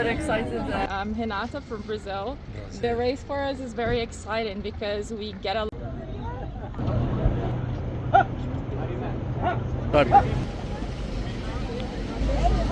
very excited. I'm Renata from Brazil. The race for us is very exciting because we get a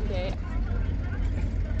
okay.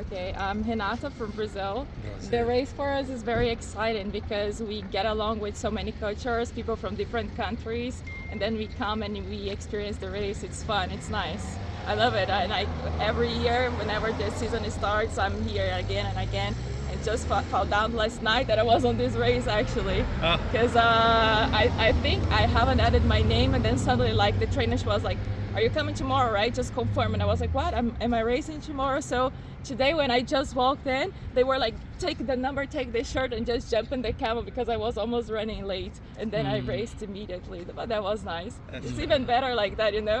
Okay, I'm Renata from Brazil. The race for us is very exciting because we get along with so many cultures, people from different countries, and then we come and we experience the race. It's fun, it's nice. I love it. Every year, whenever the season starts, I'm here again and again. And just fell down last night that I was on this race actually, because I think I haven't added my name, and then suddenly like the trainer was like, "Are you coming tomorrow, right? Just confirm." And I was like, "What? Am I racing tomorrow?" So today when I just walked in, they were like, "Take the number, take the shirt, and just jump in the camel," because I was almost running late. And then I raced immediately. But that was nice. It's even better like that, you know?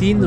3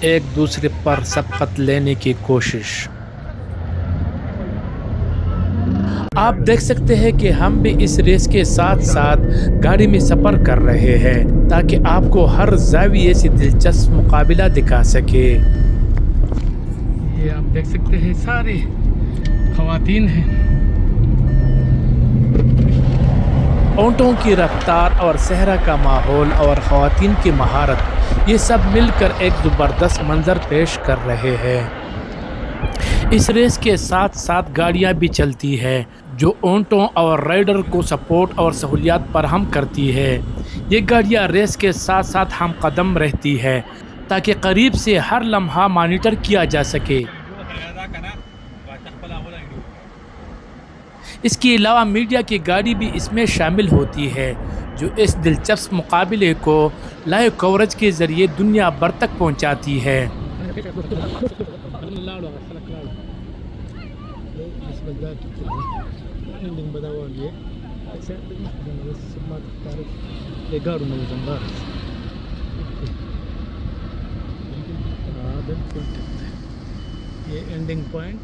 ایک دوسرے پر سبقت لینے کی کوشش۔ آپ دیکھ سکتے ہیں کہ ہم بھی اس ریس کے ساتھ ساتھ گاڑی میں سفر کر رہے ہیں تاکہ آپ کو ہر زاویے سے دلچسپ مقابلہ دکھا سکے۔ یہ آپ دیکھ سکتے ہیں سارے خواتین ہیں۔ اونٹوں کی رفتار اور صحرا کا ماحول اور خواتین کی مہارت، یہ سب مل کر ایک زبردست منظر پیش کر رہے ہیں۔ اس ریس کے ساتھ ساتھ گاڑیاں بھی چلتی ہے جو اونٹوں اور رائڈر کو سپورٹ اور سہولیات فراہم کرتی ہے۔ یہ گاڑیاں ریس کے ساتھ ساتھ ہم قدم رہتی ہے تاکہ قریب سے ہر لمحہ مانیٹر کیا جا سکے۔ اس کے علاوہ میڈیا کی گاڑی بھی اس میں شامل ہوتی ہے جو اس دلچسپ مقابلے کو لائیو کوریج کے ذریعے دنیا بھر تک پہنچاتی ہے۔ یہ اینڈنگ پوائنٹ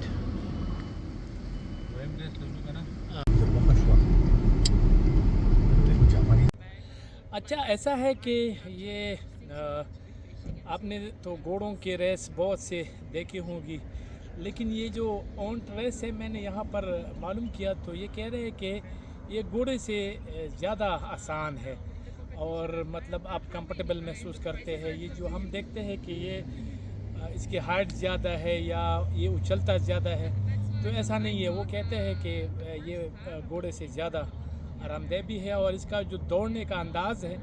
اچھا ایسا ہے کہ یہ آپ نے تو گھوڑوں کی ریس بہت سے دیکھی ہوں گی، لیکن یہ جو اونٹ ریس ہے میں نے یہاں پر معلوم کیا تو یہ کہہ رہے ہیں کہ یہ گھوڑے سے زیادہ آسان ہے اور مطلب آپ کمفرٹیبل محسوس کرتے ہیں۔ یہ جو ہم دیکھتے ہیں کہ یہ اس کی ہائٹ زیادہ ہے یا یہ اچھلتا زیادہ ہے، تو ایسا نہیں ہے۔ وہ کہتے ہیں کہ یہ گھوڑے سے زیادہ آرام دہ بھی ہے اور اس کا جو دوڑنے کا انداز ہے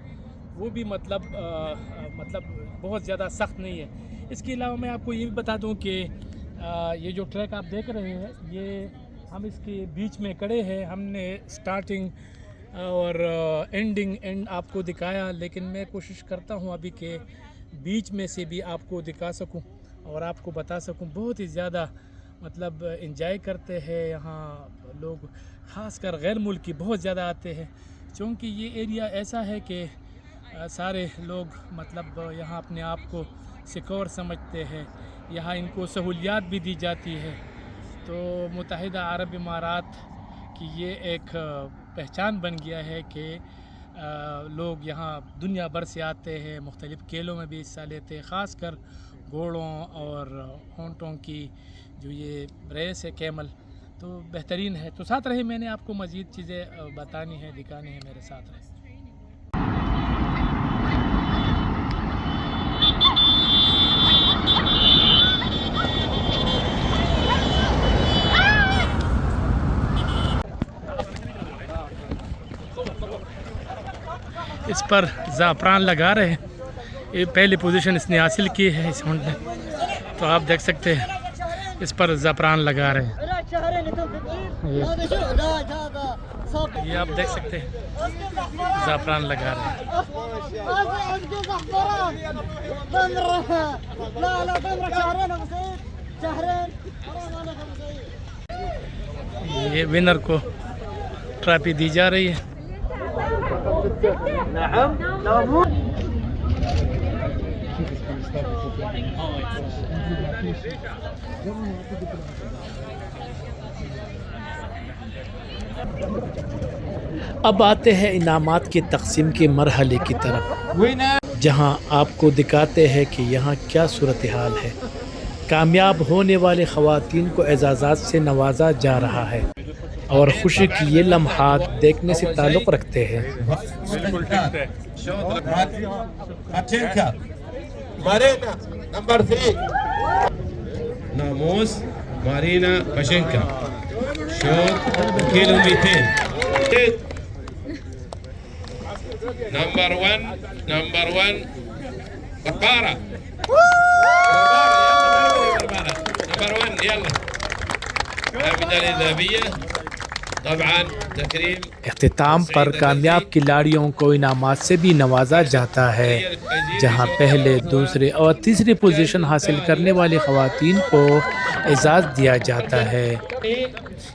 وہ بھی مطلب بہت زیادہ سخت نہیں ہے۔ اس کے علاوہ میں آپ کو یہ بھی بتا دوں کہ یہ جو ٹریک آپ دیکھ رہے ہیں یہ ہم اس کے بیچ میں کھڑے ہیں۔ ہم نے سٹارٹنگ اور اینڈ آپ کو دکھایا، لیکن میں کوشش کرتا ہوں ابھی کہ بیچ میں سے بھی آپ کو دکھا سکوں اور آپ کو بتا سکوں۔ بہت ہی زیادہ مطلب انجوائے کرتے ہیں یہاں لوگ، خاص کر غیر ملکی بہت زیادہ آتے ہیں، چونکہ یہ ایریا ایسا ہے کہ سارے لوگ مطلب یہاں اپنے آپ کو سیکور سمجھتے ہیں۔ یہاں ان کو سہولیات بھی دی جاتی ہے، تو متحدہ عرب امارات کی یہ ایک پہچان بن گیا ہے کہ لوگ یہاں دنیا بھر سے آتے ہیں، مختلف کھیلوں میں بھی حصہ لیتے ہیں، خاص کر گھوڑوں اور اونٹوں کی جو یہ ریس ہے کیمل، تو بہترین ہے۔ تو ساتھ رہے، میں نے آپ کو مزید چیزیں بتانی ہیں، دکھانی ہیں، میرے ساتھ رہے۔ اس پر زعفران لگا رہے ہیں، یہ پہلی پوزیشن اس نے حاصل کی ہے اس ہونٹ نے، تو آپ دیکھ سکتے ہیں اس پر زعفران لگا رہے ہیں۔ یہ آپ دیکھ سکتے ہیں زعفران لگا رہے ہیں۔ یہ ونر کو ٹرافی دی جا رہی ہے۔ اب آتے ہیں انعامات کی تقسیم کے مرحلے کی طرف، جہاں آپ کو دکھاتے ہیں کہ یہاں کیا صورتحال ہے۔ کامیاب ہونے والے خواتین کو اعزازات سے نوازا جا رہا ہے اور خوشی کی یہ لمحات دیکھنے سے تعلق رکھتے ہیں۔ نمبر 3 ناموس مارينا باشنكا شوط كيلو 200 نمبر 1 بقارة نمبر 1 يلا الميدالية الذهبية طبعا تكريم۔ اختتام پر کامیاب کھلاڑیوں کو انعامات سے بھی نوازا جاتا ہے، جہاں پہلے، دوسرے اور تیسری پوزیشن حاصل کرنے والی خواتین کو اعزاز دیا جاتا ہے۔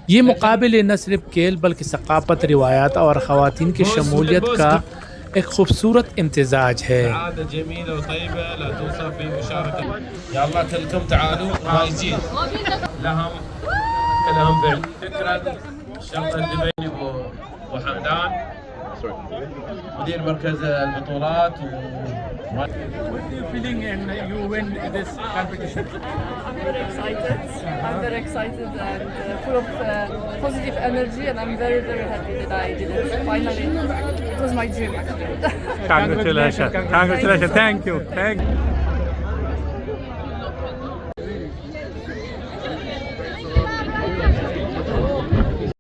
یہ مقابلے نہ صرف کھیل بلکہ ثقافت، روایات اور خواتین کی شمولیت کا ایک خوبصورت امتزاج ہے. عادة جميلة وطيبة لا توصف في مشاركة. يا الله كلكم تعالوا رايجين لهم كلهم بعد. شكرا الشرطة الدبي وحمدان مدير مركز البطولات What are you feeling and you win this competition? I'm very excited. I'm very excited and full of positive energy, and I'm very, very happy that I did it. Finally, it was my dream actually. Congratulations. Thank you.